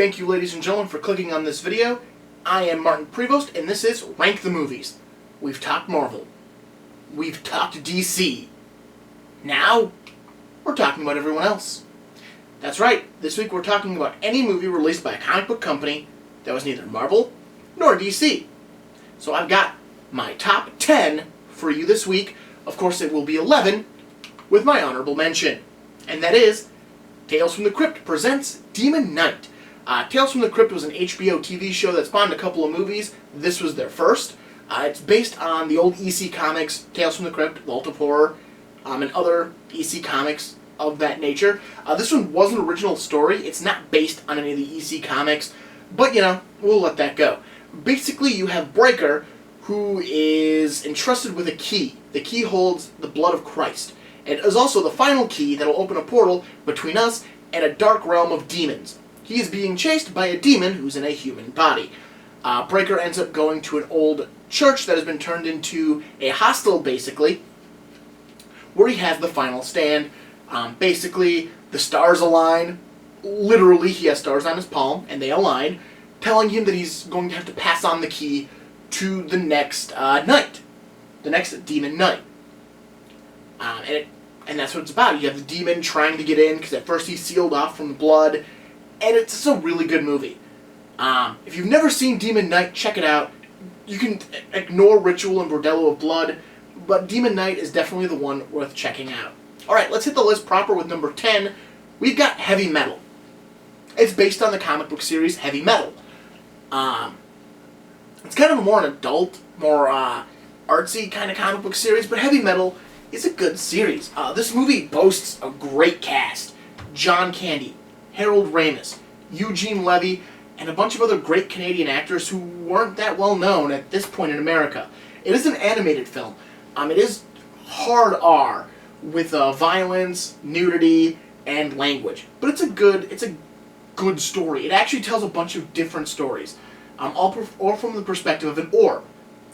Thank you, ladies and gentlemen, for clicking on this video. I am Martin Prevost, and this is Rank the Movies. We've talked Marvel. We've talked DC. Now, we're talking about everyone else. That's right, this week we're talking about any movie released by a comic book company that was neither Marvel nor DC. So I've got my top 10 for you this week. Of course, it will be 11 with my honorable mention. And that is Tales from the Crypt presents Demon Knight. Tales from the Crypt was an HBO TV show that spawned a couple of movies. This was their first. It's based on the old EC comics, Tales from the Crypt, Vault of Horror, and other EC comics of that nature. This one was an original story. It's not based on any of the EC comics, but, you know, we'll let that go. Basically, you have Breaker, who is entrusted with a key. The key holds the blood of Christ. It is also the final key that will open a portal between us and a dark realm of demons. He is being chased by a demon who's in a human body. Breaker ends up going to an old church that has been turned into a hostel, basically, where he has the final stand. Basically, the stars align. Literally, he has stars on his palm, and they align, telling him that he's going to have to pass on the key to the next knight, the next demon knight. And that's what it's about. You have the demon trying to get in, because at first he's sealed off from the blood, and it's a really good movie. If you've never seen Demon Knight, check it out. You can ignore Ritual and Bordello of Blood, but Demon Knight is definitely the one worth checking out. Alright, let's hit the list proper with number 10. We've got Heavy Metal. It's based on the comic book series Heavy Metal. It's kind of a more an adult, more artsy kind of comic book series, but Heavy Metal is a good series. This movie boasts a great cast. John Candy, Harold Ramis, Eugene Levy, and a bunch of other great Canadian actors who weren't that well known at this point in America. It is an animated film. It is hard R with violence, nudity, and language. But it's a good story. It actually tells a bunch of different stories, all from the perspective of an orb,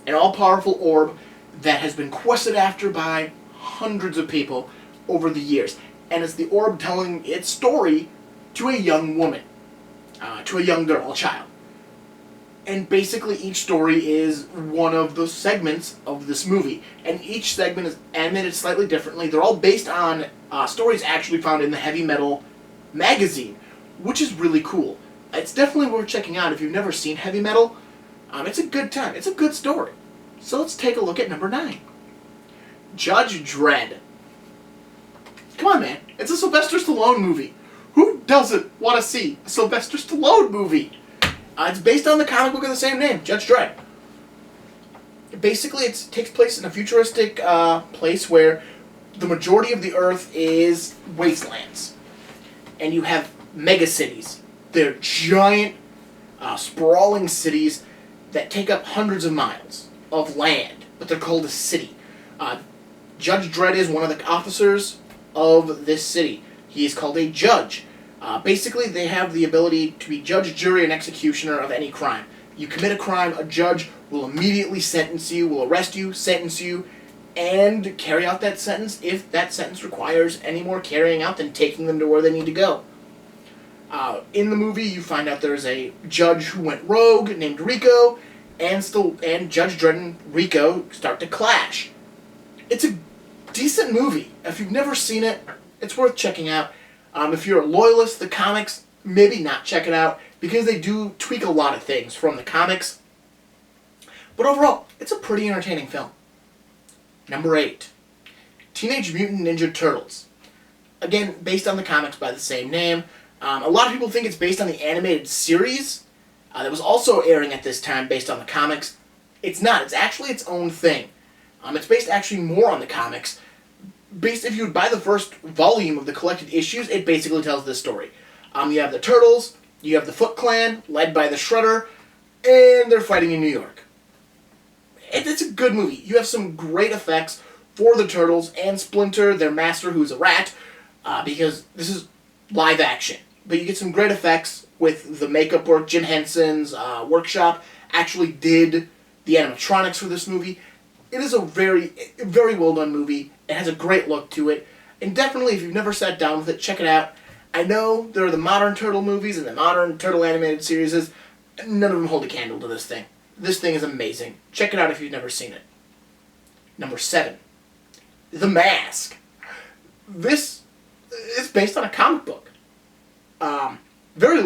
an all-powerful orb that has been quested after by hundreds of people over the years. And it's the orb telling its story to a young woman, to a young girl, a child. And basically each story is one of the segments of this movie. And each segment is animated slightly differently. They're all based on stories actually found in the Heavy Metal magazine, which is really cool. It's definitely worth checking out if you've never seen Heavy Metal. It's a good time. It's a good story. So let's take a look at number 9. Judge Dredd. Come on, man. It's a Sylvester Stallone movie. Who doesn't want to see a Sylvester Stallone movie? It's based on the comic book of the same name, Judge Dredd. Basically, it takes place in a futuristic place where the majority of the Earth is wastelands. And you have megacities. They're giant, sprawling cities that take up hundreds of miles of land, but they're called a city. Judge Dredd is one of the officers of this city. He is called a judge. Basically, they have the ability to be judge, jury, and executioner of any crime. You commit a crime, a judge will immediately sentence you, will arrest you, sentence you, and carry out that sentence if that sentence requires any more carrying out than taking them to where they need to go. In the movie, you find out there's a judge who went rogue named Rico, and Judge Dredd and Rico start to clash. It's a decent movie. If you've never seen it, it's worth checking out. If you're a loyalist to the comics, maybe not check it out, because they do tweak a lot of things from the comics. But overall, it's a pretty entertaining film. Number 8. Teenage Mutant Ninja Turtles. Again, based on the comics by the same name. A lot of people think it's based on the animated series that was also airing at this time based on the comics. It's not. It's actually its own thing. It's based actually more on the comics. If you would buy the first volume of the collected issues, it basically tells this story. You have the Turtles, you have the Foot Clan, led by the Shredder, and they're fighting in New York. It's a good movie. You have some great effects for the Turtles and Splinter, their master, who's a rat, because this is live action. But you get some great effects with the makeup work. Jim Henson's workshop actually did the animatronics for this movie. It is a very, very well done movie. It has a great look to it. And definitely, if you've never sat down with it, check it out. I know there are the modern Turtle movies and the modern Turtle animated series. None of them hold a candle to this thing. This thing is amazing. Check it out if you've never seen it. Number 7. The Mask. This is based on a comic book. Very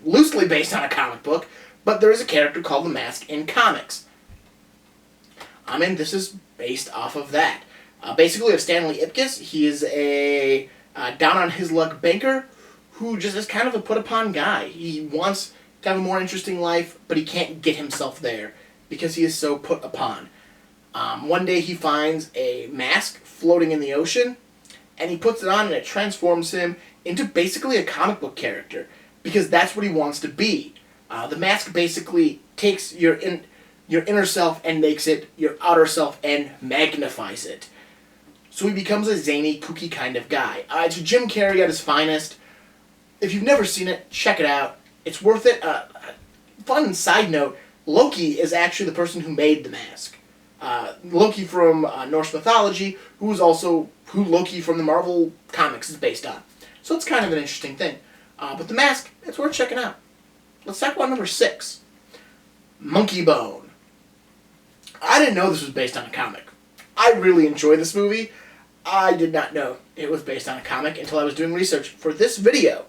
loosely based on a comic book, but there is a character called the Mask in comics. And this is based off of that. Basically, of Stanley Ipkiss, he is a down-on-his-luck banker who just is kind of a put-upon guy. He wants to have a more interesting life, but he can't get himself there because he is so put upon. One day he finds a mask floating in the ocean, and he puts it on, and it transforms him into basically a comic book character, because that's what he wants to be. The mask basically takes your inner self and makes it your outer self and magnifies it. So he becomes a zany, kooky kind of guy. It's Jim Carrey at his finest. If you've never seen it, check it out. It's worth it. Fun side note, Loki is actually the person who made the mask. Loki from Norse mythology, who Loki from the Marvel comics is based on. So it's kind of an interesting thing. But the mask, it's worth checking out. Let's talk about number 6. Monkey Bone. I didn't know this was based on a comic. I really enjoy this movie. I did not know it was based on a comic until I was doing research for this video.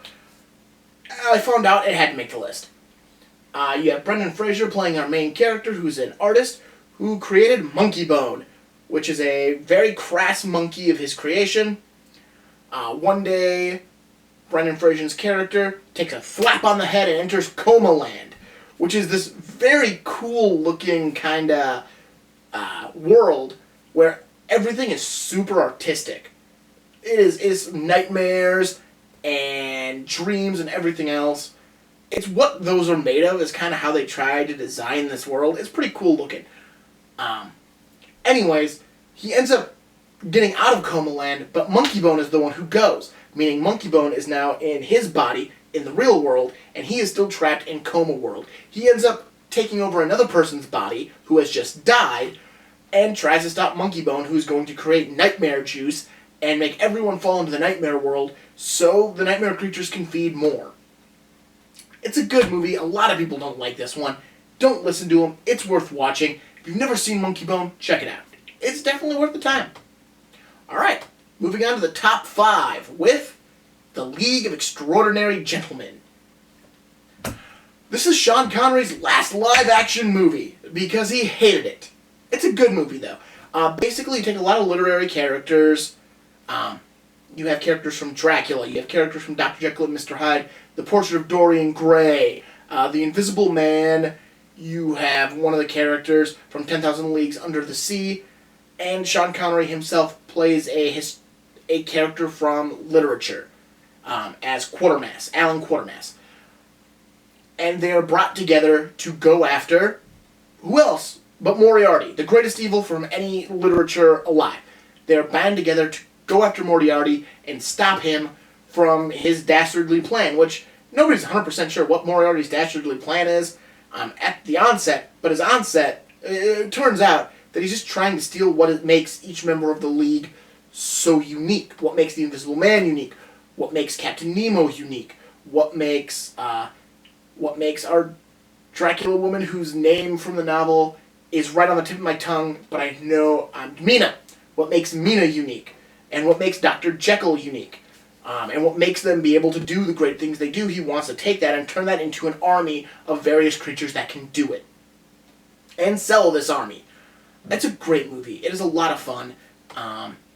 I found out it had to make the list. You have Brendan Fraser playing our main character, who's an artist who created Monkey Bone, which is a very crass monkey of his creation. One day, Brendan Fraser's character takes a thwap on the head and enters Coma Land, which is this very cool-looking kind of world where everything is super artistic. It's nightmares and dreams and everything else. It's what those are made of is kind of how they tried to design this world. It's pretty cool looking. Anyways, he ends up getting out of Coma Land, but Monkey Bone is the one who goes, meaning Monkey Bone is now in his body in the real world, and he is still trapped in Coma World. He ends up taking over another person's body who has just died, and tries to stop Monkey Bone, who's going to create nightmare juice and make everyone fall into the nightmare world so the nightmare creatures can feed more. It's a good movie. A lot of people don't like this one. Don't listen to them. It's worth watching. If you've never seen Monkey Bone, check it out. It's definitely worth the time. Alright, moving on to the top 5 with The League of Extraordinary Gentlemen. This is Sean Connery's last live-action movie because he hated it. It's a good movie, though. Basically, you take a lot of literary characters. You have characters from Dracula. You have characters from Dr. Jekyll and Mr. Hyde. The Portrait of Dorian Gray. The Invisible Man. You have one of the characters from 10,000 Leagues Under the Sea. And Sean Connery himself plays a character from literature as Quatermass, Alan Quatermass. And they are brought together to go after who else but Moriarty, the greatest evil from any literature alive. They are bound together to go after Moriarty and stop him from his dastardly plan, which nobody's 100% sure what Moriarty's dastardly plan is at the onset, but his onset, it turns out that he's just trying to steal what makes each member of the League so unique. What makes the Invisible Man unique. What makes Captain Nemo unique. What makes our Dracula woman, whose name from the novel is right on the tip of my tongue, but I know Mina. What makes Mina unique. And what makes Dr. Jekyll unique. And what makes them be able to do the great things they do. He wants to take that and turn that into an army of various creatures that can do it. And sell this army. It's a great movie. It is a lot of fun.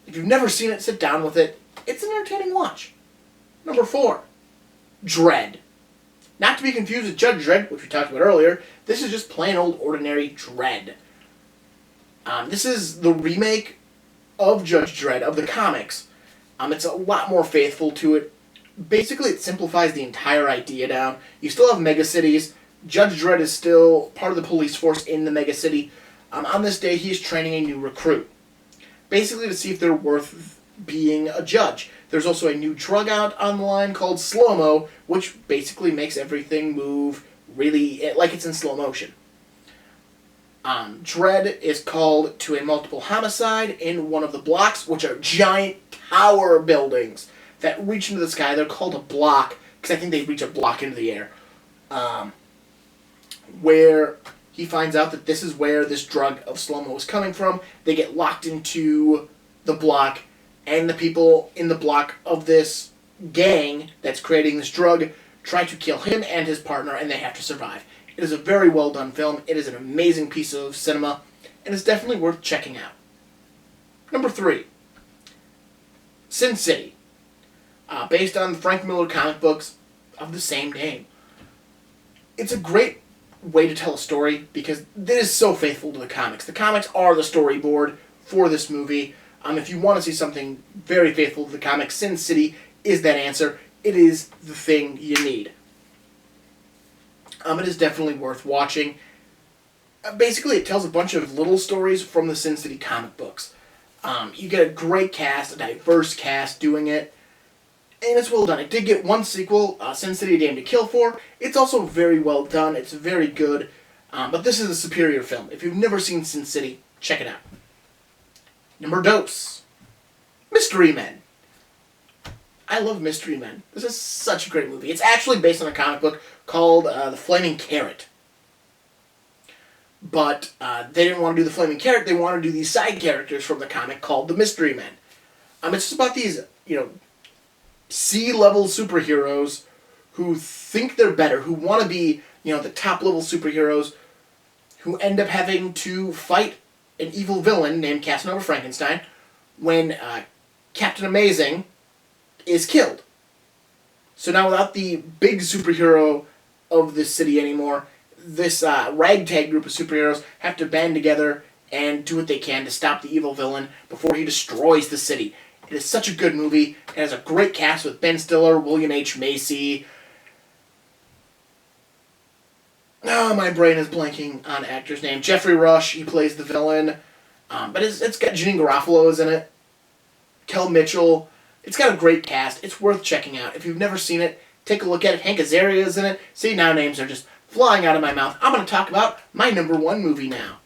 If you've never seen it, sit down with it. It's an entertaining watch. Number 4. Dredd. Not to be confused with Judge Dredd, which we talked about earlier. This is just plain old ordinary Dredd. This is the remake of Judge Dredd, of the comics. It's a lot more faithful to it. Basically, it simplifies the entire idea down. You still have megacities. Judge Dredd is still part of the police force in the megacity. On this day, he is training a new recruit. Basically to see if they're worth being a judge. There's also a new drug out on the line called slow-mo, which basically makes everything move really like it's in slow motion. Dredd is called to a multiple homicide in one of the blocks, which are giant tower buildings that reach into the sky. They're called a block, because I think they reach a block into the air. Where he finds out that this is where this drug of slow-mo is coming from. They get locked into the block, and the people in the block of this gang that's creating this drug try to kill him and his partner, and they have to survive. It is a very well done film. It is an amazing piece of cinema, and it's definitely worth checking out. Number 3, Sin City, based on Frank Miller comic books of the same name. It's a great way to tell a story because this is so faithful to the comics. The comics are the storyboard for this movie. If you want to see something very faithful to the comics, Sin City is that answer. It is the thing you need. It is definitely worth watching. Basically, it tells a bunch of little stories from the Sin City comic books. You get a great cast, a diverse cast doing it, and it's well done. It did get one sequel, Sin City: A Dame to Kill For. It's also very well done. It's very good, but this is a superior film. If you've never seen Sin City, check it out. Number 2, Mystery Men. I love Mystery Men. This is such a great movie. It's actually based on a comic book called The Flaming Carrot. But they didn't want to do the Flaming Carrot. They wanted to do these side characters from the comic called the Mystery Men. It's just about these, C-level superheroes who think they're better, who want to be, the top-level superheroes, who end up having to fight an evil villain named Casanova Frankenstein when Captain Amazing is killed. So now without the big superhero of this city anymore, this ragtag group of superheroes have to band together and do what they can to stop the evil villain before he destroys the city. It is such a good movie. It has a great cast with Ben Stiller, William H. Macy. Oh, my brain is blanking on actor's name. Jeffrey Rush, he plays the villain. But it's got Janine Garofalo in it. Kel Mitchell. It's got a great cast. It's worth checking out. If you've never seen it, take a look at it. Hank Azaria's in it. See, now names are just flying out of my mouth. I'm going to talk about my number 1 movie now.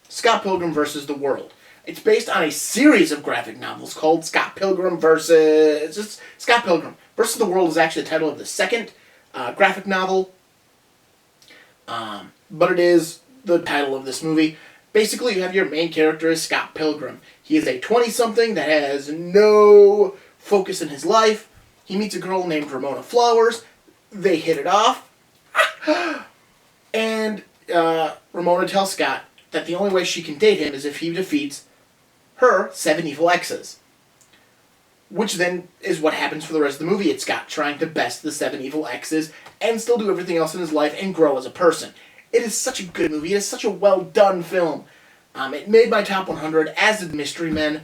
Scott Pilgrim vs. the World. It's based on a series of graphic novels called Scott Pilgrim vs. Scott Pilgrim vs. the World is actually the title of the second graphic novel. But it is the title of this movie. Basically, you have your main character is Scott Pilgrim. He is a 20-something that has no focus in his life. He meets a girl named Ramona Flowers. They hit it off. And Ramona tells Scott that the only way she can date him is if he defeats her 7 evil exes. Which then is what happens for the rest of the movie. It's Scott trying to best the 7 evil exes and still do everything else in his life and grow as a person. It is such a good movie. It is such a well-done film. It made my top 100, as did Mystery Men.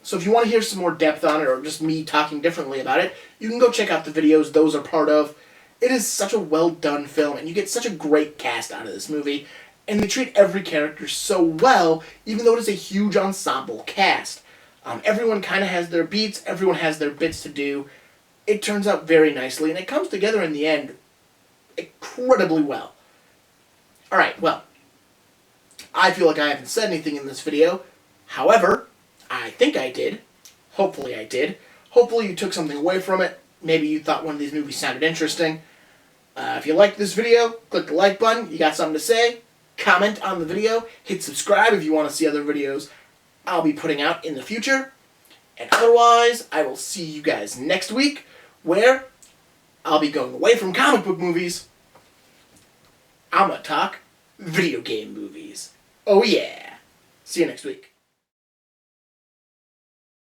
So if you want to hear some more depth on it, or just me talking differently about it, you can go check out the videos those are part of. It is such a well-done film, and you get such a great cast out of this movie. And they treat every character so well, even though it is a huge ensemble cast. Everyone kind of has their beats, everyone has their bits to do. It turns out very nicely, and it comes together in the end incredibly well. Alright, well, I feel like I haven't said anything in this video. However, I think I did. Hopefully I did. Hopefully you took something away from it. Maybe you thought one of these movies sounded interesting. If you liked this video, click the like button. You got something to say? Comment on the video. Hit subscribe if you want to see other videos I'll be putting out in the future. And otherwise, I will see you guys next week, where I'll be going away from comic book movies. I'm gonna talk video game movies. Oh yeah. See you next week.